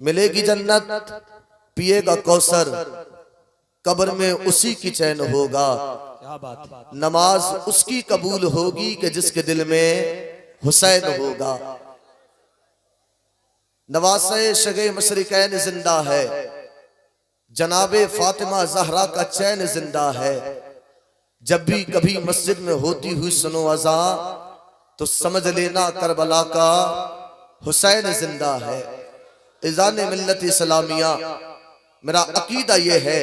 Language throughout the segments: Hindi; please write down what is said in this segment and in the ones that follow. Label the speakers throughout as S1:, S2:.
S1: मिलेगी जन्नत, पिएगा कौसर, कब्र में उसी की चैन होगा।
S2: क्या बात है।
S1: नमाज उसकी कबूल होगी कि जिसके दिल में हुसैन होगा। नवासे शगे मशरिकैन जिंदा है, जनाबे फातिमा जहरा का चैन जिंदा है। जब भी कभी मस्जिद में होती हुई सुनो अज़ा, तो समझ लेना करबला का हुसैन जिंदा है। इज़ान मिल्लत इस्लामिया, मेरा अकीदा ये है,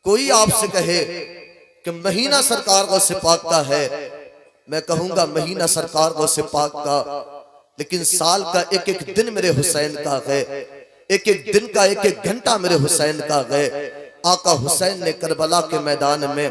S1: कोई आपसे कहे कि महीना सरकार गौसे पाक का है, मैं कहूंगा महीना सरकार गौसे पाक का, लेकिन साल का एक एक दिन मेरे हुसैन का है, एक एक दिन का एक एक घंटा मेरे हुसैन का है। आका हुसैन ने करबला के मैदान में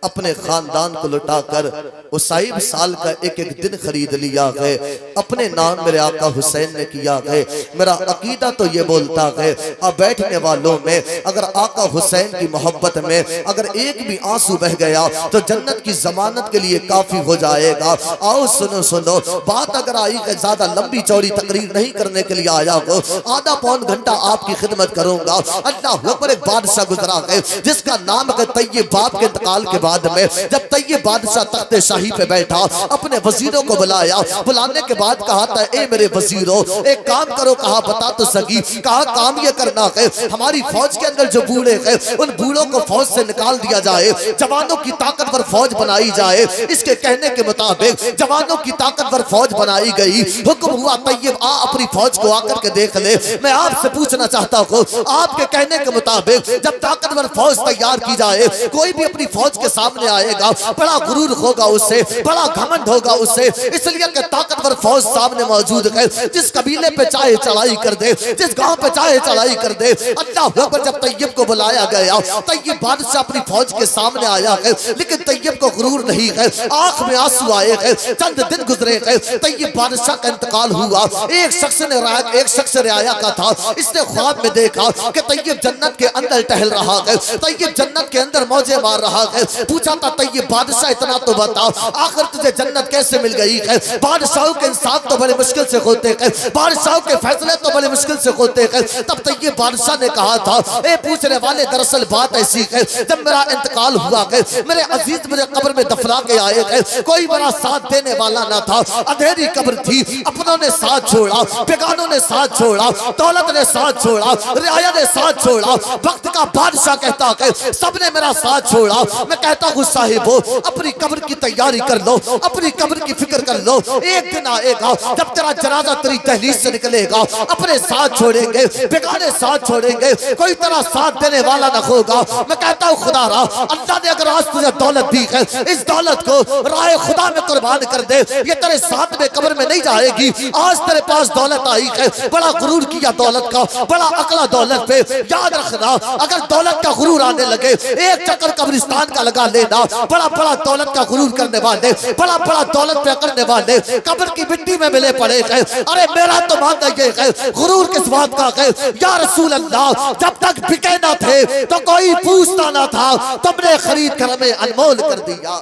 S1: अपने खानदान को लुटाकर उसाइब साल का एक एक दिन खरीद लिया है। अपने नाम मेरे आका हुसैन ने किया है। मेरा अकीदा तो ये बोलता है, अब बैठने वालों में अगर आका हुसैन की मोहब्बत में अगर एक भी आंसू बह गया तो जन्नत की जमानत के लिए काफी हो जाएगा। आओ सुनो सुनो बात, अगर आई है ज्यादा लंबी चौड़ी तकरीर नहीं करने के लिए आया हो, आधा पौन घंटा आपकी खिदमत करूंगा। अल्लाह अकबर, एक बादशाह गुजरा है जिसका नाम है तैयब। बाप के इंतकाल के बाद में जब तैयब बादशाह तख्ते शाही पे बैठा, अपने वजीरों को बुलाया। बुलाने के बाद कहा था, ए मेरे वजीरों, एक काम करो। कहा बता तो सकी। कहा काम ये करना है, हमारी फौज के अंदर जो बूढ़े हैं उन बूढ़ों को फौज से निकाल दिया जाए, जवानों की ताकतवर फौज बनाई जाए। इसके कहने के मुताबिक जवानों की ताकतवर फौज बनाई गई। हुक्म हुआ, तैयब आ अपनी फौज को आकर के देख ले। मैं आपसे पूछना चाहता हूँ, आपके कहने के मुताबिक जब ताकतवर फौज तैयार की जाए, कोई भी अपनी फौज के सामने आएगा, बड़ा गुरूर होगा उससे, बड़ा घमंड होगा उससे, इसलिए कि ताकतवर फौज सामने मौजूद है। जिस कबीले पे चाहे चढ़ाई कर दे, जिस गांव पे चाहे चढ़ाई कर दे। अल्लाह अकबर, जब तैयब को बुलाया गया, तैयब बादशाह अपनी फौज के सामने आया है, लेकिन तैयब को गुरूर नहीं है, आंख में आंसू आए हैं। चंद दिन गुजरे हैं, तैयब बादशाह का इंतकाल हुआ। एक शख्स रियाया का था, इसने ख्वाब में देखा कि तैयब जन्नत के अंदर टहल रहा है, तैयब जन्नत के अंदर मौजे मार रहा है। पूछा था, तैयब बादशाह इतना तो बता, आखिर तुझे जन्नत कैसे मिल गई है? बादशाहों के इंसाफ तो बड़े मुश्किल से होते हैं, बादशाहों के फैसले तो बड़े मुश्किल से होते हैं। तब तैयब बादशाह ने कहा था, ए पूछने वाले, दरअसल बात ऐसी है, जब मेरा इंतकाल हुआ है, मेरे अजीज मुझे कब्र में दफना के आए हैं, कोई मेरा साथ देने वाला ना था, अंधेरी कब्र थी। अपनों ने साथ छोड़ा, बेगानों ने साथ छोड़ा, दौलत ने साथ छोड़ा, रियाया ने साथ छोड़ा। वक्त का बादशाह कहता है सबने मेरा साथ छोड़ा। मैं कहता हूँ साहिबो, अपनी कब्र की तैयारी कर लो, अपनी कब्र की फिक्र कर लो। एक दिन आएगा जब तेरा जनाजा तेरी दहलीज से निकलेगा, अपने साथ छोड़ेंगे, बेगाने साथ छोड़ेंगे, कोई तेरा साथ देने वाला न होगा। मैं कहता हूँ खुदा रा, अल्लाह ने अगर आज तुझे दौलत दी है, इस दौलत को राह खुदा में कुर्बान कर दे, ये तेरे साथ में कब्र में नहीं जाएगी। आज तेरे पास दौलत आई है, बड़ा गुरूर किया दौलत का, बड़ा अकला दौलत पे। याद रखना, अगर दौलत का गुरूर आने लगे, एक चक्कर कब्रिस्तान का लगा लेना। बड़ा बड़ा दौलत का गुरूर करने वाले, बड़ा बड़ा दौलत पे करने वाले कब्र की मिट्टी में मिले पड़े हैं। अरे मेरा तो मानना ये है, गुरूर किस बात का है? या रसूल अल्लाह, जब तक बिके ना थे तो कोई पूछता ना था, तुमने खरीद कर हमें अनमोल कर दिया।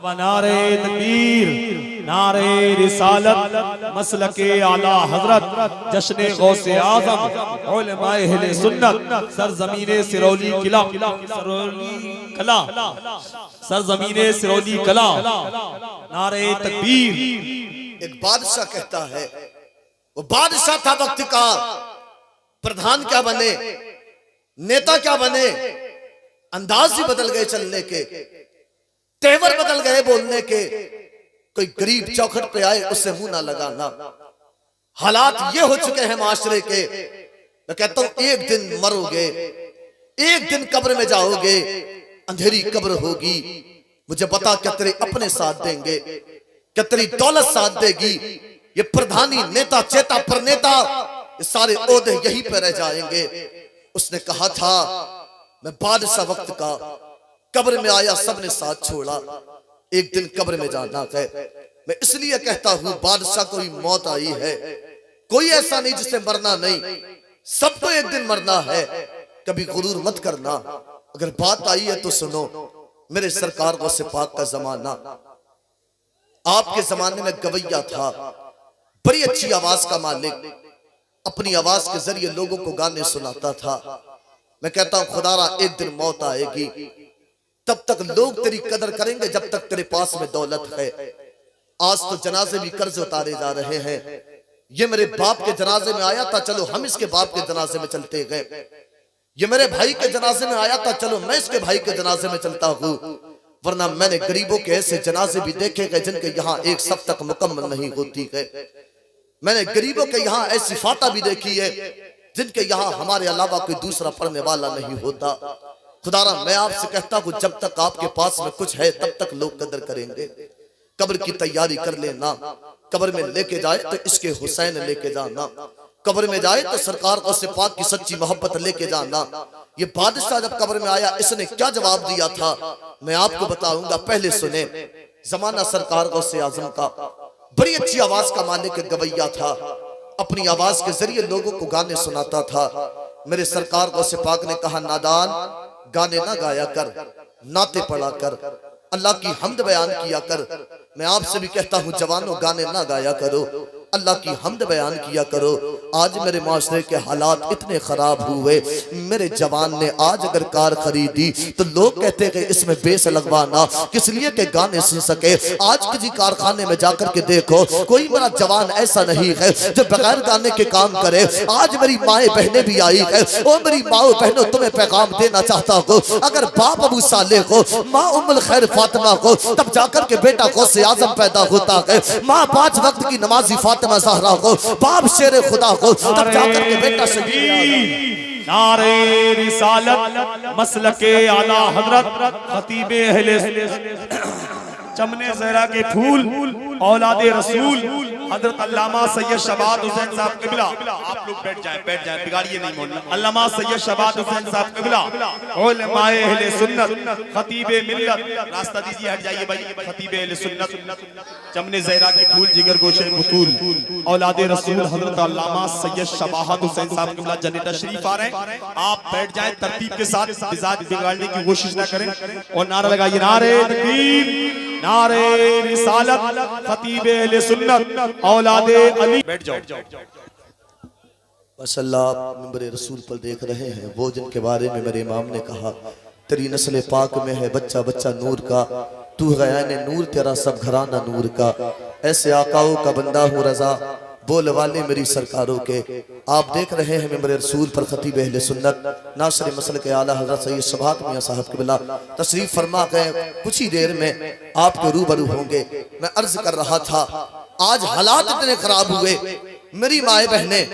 S2: नारे तकबीर, नारे रिसालत, मसलके आला हजरत, जश्न गौसे आजम, उलमाए अहले सुन्नत, सरजमीने सिरौली किला, सरजमीने सिरौली कला, नारे तकबीर।
S1: एक बादशाह कहता है, वो बादशाह था वक्त का, प्रधान क्या बने, नेता क्या बने, अंदाज ही बदल गए चलने के, तेवर बदल गए बोलने के। कोई गरीब चौखट पे आए उससे मुंह ना लगाना। हालात ये हो चुके हैं माशरे के। मैं कहता हूं एक दिन मरोगे, एक दिन कब्र में जाओगे, अंधेरी कब्र होगी। मुझे बता, क्या तेरे अपने साथ देंगे, क्या तेरी दौलत साथ देगी? ये प्रधानी, नेता, चेता, प्रणेता, ये सारे ओहदे यहीं पे रह जाएंगे। उसने कहा था, मैं बादशाह वक्त का, कब्र में आया, सबने साथ छोड़ा, एक दिन कब्र में जाना है। मैं इसलिए कहता हूं, बादशाह को भी मौत आई है, कोई ऐसा नहीं जिसे मरना नहीं, सबको एक दिन मरना है। कभी गुरूर मत करना। अगर बात आई है तो सुनो। मेरे सरकार गौसे पाक का जमाना, आपके जमाने में गवैया था, बड़ी अच्छी आवाज का मालिक, अपनी आवाज के जरिए लोगों को गाने सुनाता था। मैं कहता हूं खुदारा एक दिन मौत आएगी, तब तक लोग तेरी कदर करेंगे जब तक तेरे पास में दौलत है। आज तो जनाजे भी कर्ज उतारे जा रहे हैं। ये मेरे बाप के जनाजे में आया था, चलो हम इसके बाप के जनाजे में चलते गए। ये मेरे भाई के जनाजे में आया था, चलो मैं इसके भाई के जनाजे में चलता हूं। वरना मैंने गरीबों के ऐसे जनाजे भी देखे गए जिनके यहाँ एक सब तक मुकम्मल नहीं होती है। मैंने गरीबों के यहाँ ऐसी फाता भी देखी है जिनके यहाँ हमारे अलावा कोई दूसरा पढ़ने वाला नहीं होता। खुदारा मैं आपसे कहता हूँ, जब तक आपके पास में कुछ है तब तक लोग कदर करेंगे। कब्र की तैयारी कर लेना, कब्र में लेके जाए तो इसके हुसैन लेके जाना, कब्र में जाए तो सरकार को से पाक की सच्ची मोहब्बत लेके जाना। ये बादशाह जब कब्र में आया इसने क्या जवाब दिया था मैं आपको बताऊंगा, पहले सुने। जमाना सरकार को से आजम का, बड़ी अच्छी आवाज का मालिक गवैया था, अपनी आवाज के जरिए लोगों को गाने सुनाता था। मेरे सरकार को से पाक ने कहा, नादान गाने ना गाया कर, नाते पढ़ा कर, अल्लाह की हमद बयान किया कर। मैं आपसे भी कहता हूँ जवानों गाने ना गाया करो, अल्लाह की हमद बयान किया करो। आज मेरे माशरे के हालात इतने खराब हुए, मेरे जवान ने आज अगर कार खरीदी तो लोग कहते कि इसमें बेस लगवाना, किस लिए के गाने सुन सके। आज किसी कारखाने में जाकर के देखो, कोई मेरा जवान ऐसा नहीं है जो बगैर गाने के काम करे। आज मेरी माए बहनें भी आई है, ओ मेरी माओ बहनों तुम्हें पैगाम देना चाहता हूँ, अगर बाप अबू साले को, माँ उम्मुल खैर फातिमा को, तब जाकर के बेटा गौसे आजम पैदा होता है। माँ 5 वक्त की नमाजी फातिमा ज़हरा को, बाप शेर खुदा को, तब जाकर के बेटा शहीद।
S2: नारे रिसालत मसलके आला हजरत खतीबे अहले चमने ज़हरा के फूल औलादे रसूल हजरत अल्लामा सैयद शबाद हुसैन साहब क़िबला। आप लोग बैठ जाएं, बिगाड़िए नहीं मोहल्ला। अल्लामा सैयद शबाद हुसैन साहब क़िबला, उलमाए अहले सुन्नत, खतीबे मिल्लत, रास्ता दीजिए, हट जाइए भाई। खतीबे अहले सुन्नत, चमने ज़हरा के फूल, जिगर गोशे बुतूल, औलादे रसूल हजरत अल्लामा सैयद शबाद हुसैन साहब क़िबला जन्नत तशरीफ आ रहे हैं। आप बैठ जाएं तरतीब के साथ, मिजाज बिगाड़ने की कोशिश ना करें और नारा लगाइए, नारे तकबीर, नारे रिसालत, खतीबे अहले सुन्नत, औलादे अली। बैठ जाओ।
S1: माशाअल्लाह आप मिंबर रसूल पर देख रहे हैं वो जिनके बारे में मेरे इमाम ने कहा, तेरी नस्ल पाक में है बच्चा बच्चा नूर का, तू गया ने नूर तेरा सब घराना नूर का। ऐसे आकाओं का बंदा हूँ रजा, बोल वाले मेरी सरकारों के। आप देख रहे हैं मिंबर रसूल पर खतीब अहले सुन्नत नासिर मसल के आला हज़रत सैयद शबाद मियां साहब क़िबला तशरीफ फरमा गए। कुछ ही देर में आपके रूबरू होंगे। मैं अर्ज कर रहा था, आज हालात इतने खराब हुए, मेरी माए बहने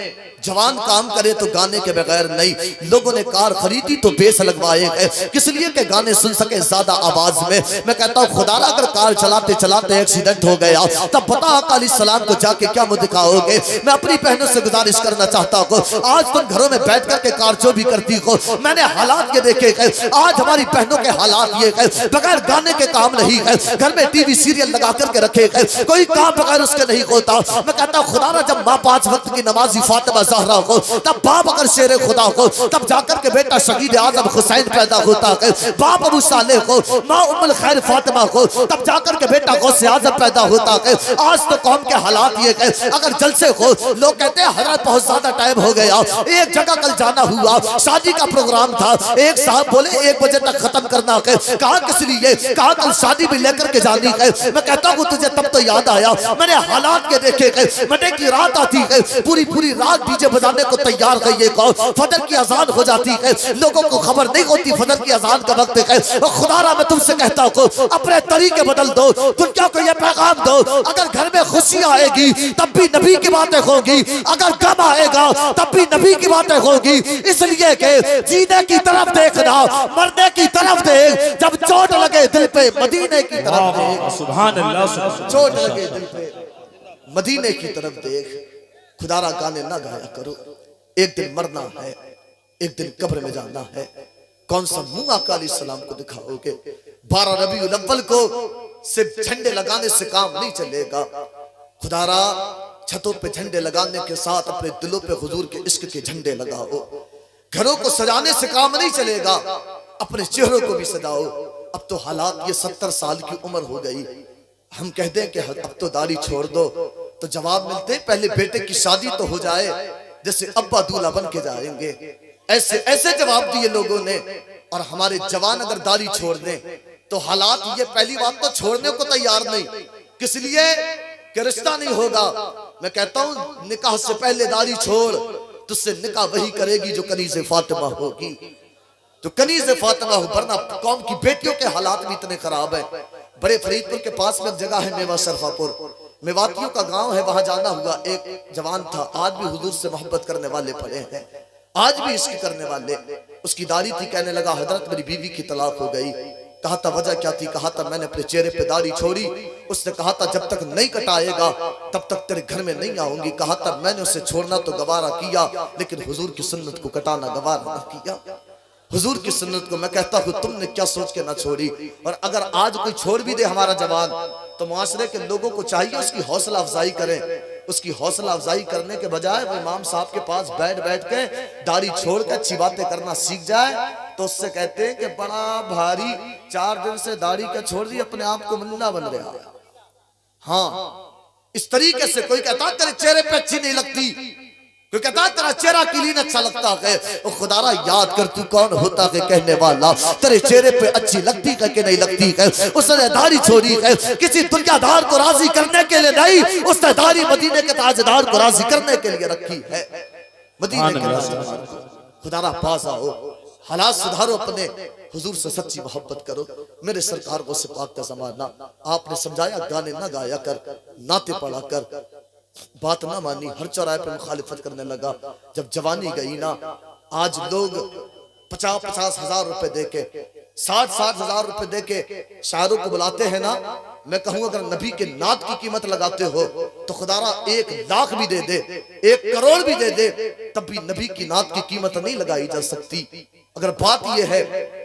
S1: जवान काम करे तो गाने के बगैर नहीं। लोगों ने कार खरीदी तो बेस लगवाए गए, किस लिए के गाने सुन सके ज्यादा आवाज में। मैं कहता हूँ खुदारा अगर कार चलाते चलाते एक्सीडेंट हो गया तब बता आका अलैहिस्सलाम को जाके क्या मुंह दिखाओगे। मैं अपनी बहनों से गुजारिश करना चाहता हूँ, आज तुम घरों में बैठ करके कार जो भी करती हो, मैंने हालात ये देखे गए। आज हमारी बहनों के हालात ये है, बगैर गाने के काम नहीं है। घर में टीवी सीरियल लगा करके रखे गए, कोई काम बगैर उसके नहीं होता। मैं कहता हूँ खुदारा जब माँ 5 वक्त की नमाजी फातिमा ज़हरा को, तब बाप अगर शेर खुदा को, तब जाकर के बेटा शहीद आजम हुसैन पैदा होता है। बाप अबू साले को, माँ उम्मुल खैर फातिमा को, तब जाकर के बेटा गौसे आजम पैदा होता है। आज तो कौम के हालात ये है, अगर जलसे हो लोग कहते हैं हजरत बहुत ज्यादा टाइम हो गया। एक जगह कल जाना हुआ, शादी का प्रोग्राम था, एक साहब बोले 1 बजे तक खत्म करना है। कहा किस लिए? कहा कल शादी भी लेकर के जानी है। मैं कहता हूँ तुझे तब तो याद आया, मैंने हालात के देखे गए। मंडे की रात आती है, पूरी पूरी रात डीजे बजाने को तैयार है। ये कौन? फजर की अजान हो जाती है, लोगों को खबर नहीं होती फजर की अजान का वक्त है। खुदारा मैं तुमसे कहता हूँ अपने तरीके बदल दो, दुनिया को ये पैगाम दो, अगर घर में खुशी आएगी तब भी नबी की बातें होगी, अगर गम आएगा तब भी नबी की बातें होगी। इसलिए कि जीने की तरफ देखना, मरने की तरफ देख, जब चोट लगे दिल पे मदीने की तरफ देख।
S2: सुभान अल्लाह।
S1: चोट लगे दिल पे मदीने की तरफ देख। खुदारा गाने ना गाया करो, एक दिन मरना है, एक दिन कब्र में जाना है। कौन सा मुंह आका अलैहिस्सलाम को दिखाओगे? 12 रबीउल अव्वल को सिर्फ झंडे लगाने से काम नहीं चलेगा। खुदारा छतों पे झंडे लगाने के साथ अपने दिलों पे हुजूर के इश्क के झंडे लगाओ। घरों को सजाने से काम नहीं चलेगा, अपने चेहरों को भी सजाओ। अब तो हालात ये 70 साल की उम्र हो गई, हम कहते हैं कि अब तो दाढ़ी छोड़ दो, तो जवाब मिलते पहले बेटे की शादी तो हो जाए, जैसे अब्बा दूल्हा बन के जाएंगे। ऐसे ऐसे जवाब दिए लोगों ने। और हमारे जवान अगर दाढ़ी छोड़ दें तो हालात, ये पहली बात तो छोड़ने को तैयार नहीं, किस लिए कि रिश्ता नहीं होगा। मैं कहता हूं निकाह से पहले दाढ़ी छोड़, तुझसे निकाह वही करेगी जो कनीज़े फातिमा होगी, जो कनीज़े फातिमा हो। वरना कौम की बेटियों के हालात भी इतने खराब है। बड़े फरीदपुर के पास में एक जगह है मेवा शरफापुर, मेवातियों का गांव है, वहां जाना हुआ। एक जवान था, आज भी हुजूर से मोहब्बत करने वाले पड़े हैं, आज भी इश्क करने वाले। उसकी दाढ़ी थी, कहने लगा हजरत मेरी बीवी की तलाक हो गई। कहा था वजह क्या थी? कहा था मैंने अपने चेहरे पे दाढ़ी छोड़ी। उसने कहा था जब तक नहीं कटाएगा तब तक तेरे घर में नहीं आऊंगी। कहा था मैंने उसे छोड़ना तो गवारा किया, लेकिन हुजूर की सुन्नत को कटाना गवारा न किया। हुजूर की सुन्नत को मैं कहता हूँ तुमने क्या सोच के ना छोड़ी। और अगर आज कोई छोड़ भी दे हमारा जवान, तो मुआशरे के लोगों को चाहिए उसकी हौसला अफजाई करें। उसकी हौसला अफजाई करने के बजाय वो इमाम साहब के पास बैठ बैठ के दाढ़ी छोड़ के अच्छी बातें करना सीख जाए, तो उससे कहते हैं कि बड़ा भारी 4 दिन से दाढ़ी का छोड़ दी, अपने आप को मुल्ला बन रहा। हाँ, इस तरीके से कोई कहता तेरे चेहरे पे अच्छी नहीं लगती, कोई कहता तेरा चेहरा क्लीन अच्छा लगता है। ओ खुदारा याद कर तू कौन होता है कहने वाला तेरे चेहरे पे अच्छी लगती है कि नहीं लगती है। उसने दाढ़ी छोड़ी है किसी दुनियादार को राजी करने के लिए नहीं, उसने दाढ़ी मदीने के ताजदार को राजी करने के लिए रखी है। मदीने के खुदारा पास आओ, हालात सुधारो, अपने हुजूर से सच्ची मोहब्बत करो। मेरे सरकार को से पाक का जमाना, आपने समझाया गाने ना गाया कर, नाते पढ़ा कर, बात ना मानी, हर चौराहे पे मुखालिफत करने लगा। जब जवानी गई ना, आज लोग 50-50 हजार रुपए देके, 60-60 हजार रुपए देके शायरों को बुलाते हैं ना। मैं कहूं अगर नबी के नात की कीमत लगाते हो तो खुदारा 1 लाख भी दे दे, 1 करोड़ भी दे दे, तब भी नबी की नात की कीमत नहीं लगाई जा सकती। अगर बात यह है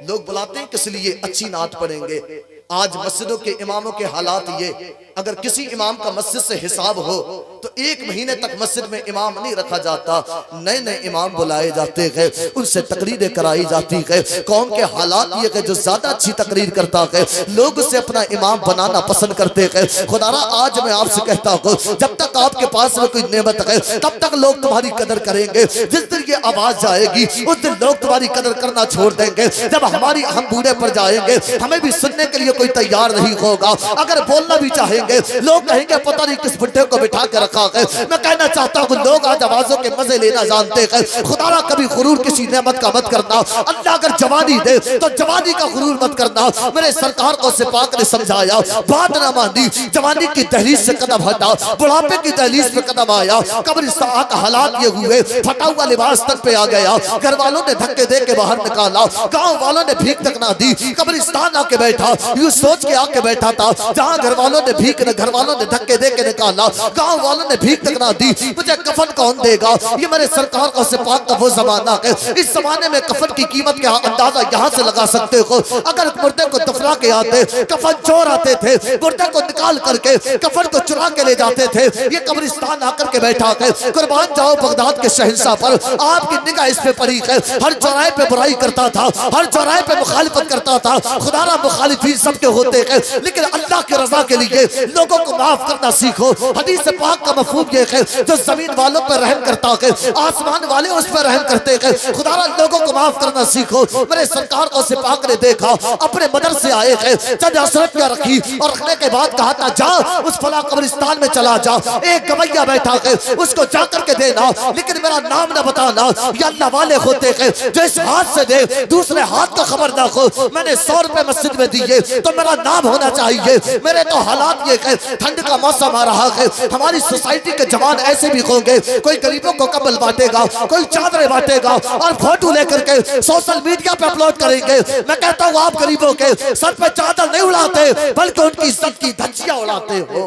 S1: लोग बुलाते हैं किस लिए, अच्छी नात पढ़ेंगे। आज मस्जिदों के इमामों के हालात ये, अगर किसी इमाम का मस्जिद से हिसाब हो तो 1 महीने तक मस्जिद में इमाम नहीं रखा जाता। नए नए इमाम बुलाए जाते हैं, उनसे तकरीरें कराई जाती है। कौम के हालात ये है जो ज्यादा अच्छी तकरीर करता है लोग उसे अपना इमाम बनाना पसंद करते हैं। खुदारा आज मैं आपसे कहता हूँ जब तक आपके पास में कोई नेमत है तब तक लोग तुम्हारी कदर करेंगे। जिस दिन ये आवाज जाएगी उस दिन लोग तुम्हारी कदर करना छोड़ देंगे। जब हम बूढ़े पर जाएंगे हमें भी सुनने के लिए कोई तैयार नहीं होगा। अगर बोलना भी चाहेंगे लोग कहेंगे पता नहीं किस बुढ़े को बिठा के रखा है। मैं कहना चाहता हूँ लोग आज आवाजों के मजे लेना जानते हैं। खुदारा कभी गुरूर किसी नेमत का मत करना। अल्लाह अगर जवानी दे तो जवानी का गुरूर मत करना। मेरे सरकार को से पाक ने समझाया, बात ना मानी, जवानी की दहलीज से कदम हटा, बुढ़ापे की दहलीज पे कदम आया। कब्रिस्तान का हालात ये हुए, फटा हुआ लिबास तक पे आ गया। घर वालों ने धक्के दे के बाहर निकाला, गांव वालों ने भीख तक ना दी। कब्रिस्तान आके बैठा, यूं सोच के आके बैठा था जहां घर वालों ने घर वालों ने धक्के दे के निकाला, गांव वालों ने भीख तक ना दी। मुझे कफन कौन देगा? ये मेरे सरकार को से पाक का वो जमाना है। इस जमाने में कफन की कीमत का अंदाजा यहाँ से लगा सकते हो। अगर मुर्दे को दफना के आते, कफन चोर आते थे, मुर्दे को निकाल करके कफन को चुरा के ले जाते थे। ये कब्रिस्तान आकर के बैठा है। कुर्बान जाओ बगदाद के शहंशाह पर, आपकी निगाह इस पे पड़ी है। हर चौराहे पे बुराई करता था, हर चौराहे पे मुखालिफत करता था। खुदारा मुखालिफीन सबके होते हैं, लेकिन अल्लाह की रजा के लिए लोगों को माफ करना सीखो। हदीस पाक का मफहूम ये है जो जमीन वालों पर रहम करता है आसमान वाले उस पर रहम करते हैं। खुदारा लोगों को माफ करना सीखो। मेरे सरकार को से पाक ने देखा, अपने मदरसे आए हैं, चंद असरफियां रखी और रखने के बाद कहा था जा उस फला कब्रिस्तान में चला जा, एक गवैया बैठा है उसको जाकर के देना, लेकिन मेरा नाम न बताना। ये अल्लाह वाले होते हैं जो इस हाथ से दे दूसरे हाथ को खबर ना हो। मैंने 100 रुपए मस्जिद में दिए तो मेरा नाम होना चाहिए। मेरे तो हालात ये है, ठंड का मौसम आ रहा है, हमारी सोसाइटी के जवान ऐसे भी होंगे, कोई गरीबों को कंबल बांटेगा, कोई चादरें बांटेगा और फोटो लेकर के सोशल मीडिया पे अपलोड करेंगे। मैं कहता हूँ आप गरीबों के सर पे चादर नहीं उड़ाते बल्कि उनकी इज्जत की धज्जियां उड़ाते हो।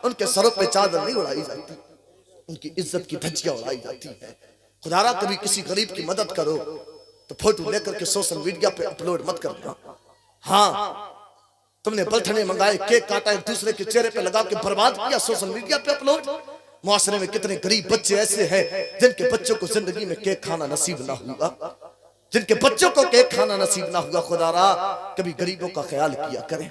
S1: उनके सरों पे चादर नहीं उड़ाई जाती, उनकी इज्जत की धज्जियां उड़ाई जाती है। खुदारा कभी किसी गरीब की मदद करो तो फोटो लेकर के सोशल मीडिया पे अपलोड मत करना। हाँ, तुमने बलठने मंगाए, केक काटा, एक दूसरे के चेहरे पे लगा के बर्बाद किया, सोशल मीडिया पे अपलोड। मुआशरे में कितने गरीब बच्चे ऐसे हैं जिनके बच्चों को जिंदगी में केक खाना नसीब ना हुआ, जिनके बच्चों को केक खाना नसीब ना हुआ। खुदारा कभी गरीबों का ख्याल किया करें,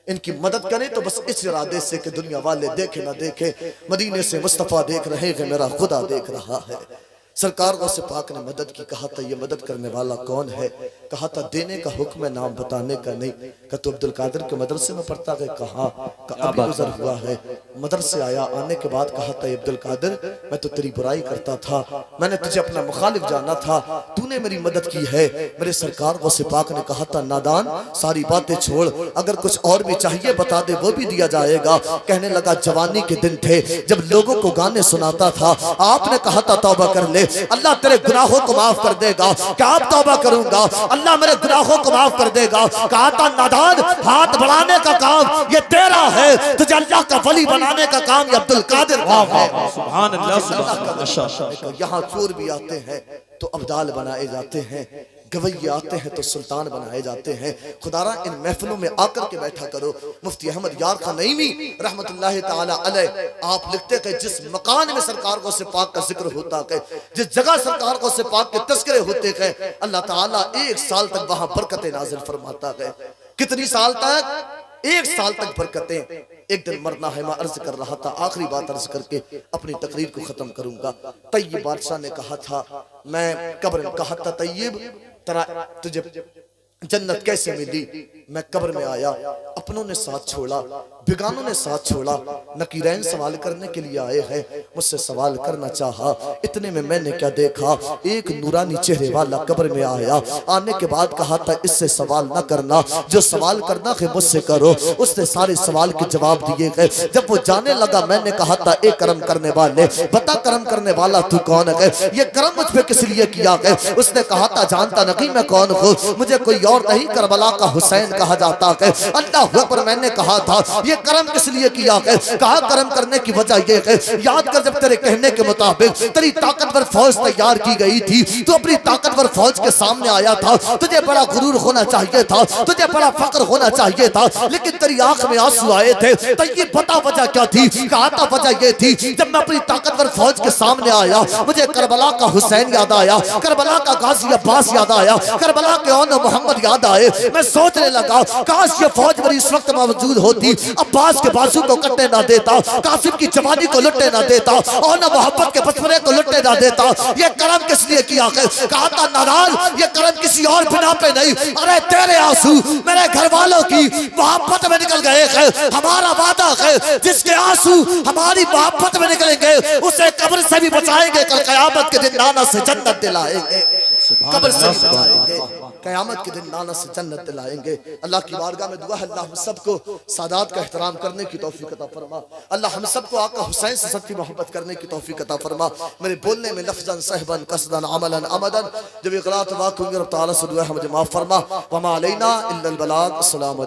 S1: इनकी मदद करें तो बस इस इरादे से कि दुनिया वाले देखे ना देखे, मदीने से मुस्तफ़ा देख रहे हैं, मेरा खुदा देख रहा है। सरकार गौसे पाक ने मदद की। कहा था ये मदद करने वाला कौन है? कहा था देने का हुक्म है, नाम बताने का नहीं। कहा तो अब्दुल कादिर के मदरसे में पढ़ता है? कहा अभी गुजर हुआ है। मदरसे आया, आने के बाद कहा था अब्दुल कादिर मैं तो तेरी बुराई करता था, मैंने तुझे अपना मुखालिफ जाना था, तूने मेरी मदद की है। मेरे सरकार गौसे पाक ने कहा था नादान सारी बातें छोड़, अगर कुछ और भी चाहिए बता दे, वो भी दिया जाएगा। कहने लगा जवानी के दिन थे जब लोगों को गाने सुनाता था, आपने कहा था तौबा कर ले, अल्लाह तेरे गुनाहों को माफ कर देगा। क्या आप तौबा करूंगा, अल्लाह मेरे गुनाहों को माफ कर देगा। कहा था नादान हाथ बढ़ाने का काम ये तेरा है, तुझे अल्लाह का वली बनाने का काम ये अब्दुल कादिर का है।
S2: सुभान अल्लाह।
S1: यहाँ चोर भी आते हैं तो अब्दाल बनाए जाते हैं, गवैये आते हैं तो सुल्तान बनाए जाते हैं। खुदारा इन महफिलों में आकर के बैठा करो। मुफ्ती अहमद यार खान नईमी रहमतुल्लाह ताला अलैह आप लिखते कि जिस मकान में सरकार गौसे पाक का जिक्र होता है, जिस जगह सरकार गौसे पाक के तस्करे होते हैं, अल्लाह ताला 1 साल तक वहां बरकतें नाजिल फरमाता है। कितनी साल तक? 1 साल तक बरकतें। एक दिन मरना है, मैं अर्ज कर रहा था, आखिरी बात अर्ज करके अपनी तकरीर को खत्म करूंगा। तैयब बादशाह ने कहा था, मैं कब्र में कहा था तैयब तेरा तुझे जन्नत कैसे मिली? मैं कब्र में आया, अपनों ने साथ छोड़ा, बेगानों ने साथ छोड़ा, नकीरैन सवाल करने के लिए आए हैं, मुझसे सवाल करना चाहा। इतने में मैंने क्या देखा, एक नूरानी चेहरे वाला कब्र में आया। आने के बाद कहा था इससे सवाल न करना, जो सवाल करना है मुझसे करो। उसने सारे सवाल के जवाब दिए गए। जब वो जाने लगा मैंने कहा था ए करम करने वाले बता, करम करने वाला तू कौन है? ये करम मुझ पे किस लिए किया गया? उसने कहा था जानता नहीं मैं कौन हूँ, मुझे कोई और नहीं करबला का हुसैन कहा जाता है। अल्लाह पर मैंने कहा था ये करम किस लिए किया है? कहा करम करने की वजह ये है, याद कर जब तेरे कहने के मुताबिक तेरी ताकतवर फौज तैयार की गई थी, तो अपनी ताकतवर फौज के सामने आया था, तुझे बड़ा गुरूर होना चाहिए था, तुझे बड़ा फक्र होना चाहिए था, लेकिन तेरी आंख में आंसू आए थे। तो ये पता वजह क्या थी? कहा था वजह ये थी जब मैं अपनी ताकतवर फौज के सामने आया, मुझे करबला का हुसैन याद आया, करबला का गाजी अब्बास याद आया, करबला के औन मोहम्मद याद आए। मैं सोचने लगा काश ये फौज मेरी इस वक्त मौजूद होती, अब्बास के बाजू को कटने ना देता, कासिम की जवानी को लुटने ना देता, और न मोहब्बत के बचपने को लुटने ना देता। ये करम किस लिए किया है? कहा था नादान ये करम किसी और बिना पे नहीं, अरे तेरे आंसू मेरे घर वालों की मोहब्बत में निकल गए हैं। हमारा वादा है जिसके आंसू हमारी मोहब्बत में निकलेंगे उसे कब्र से भी बचाएंगे, कल कयामत के दिन नाना से जन्नत दिलाएंगे। कब्र से भी बचाएंगे, कयामत के दिन नाना से जन्नत दिलाएंगे। अल्लाह की बारगाह में दुआ है अल्लाह हम सबको सादात का एहतराम करने की तौफीक अता फरमा। अल्लाह हम सबको आका हुसैन से सच्ची मोहब्बत करने की तौफीक अता फरमा। मेरे बोलने में लफ्ज़न सहबन कसदन अमलन अमदन जब इक़रात वाक़ होंगे रब तआला से दुआ है मुझे माफ़ फरमा। वमा अलैना इल्लल बलाग। अस्सलाम अलैकुम।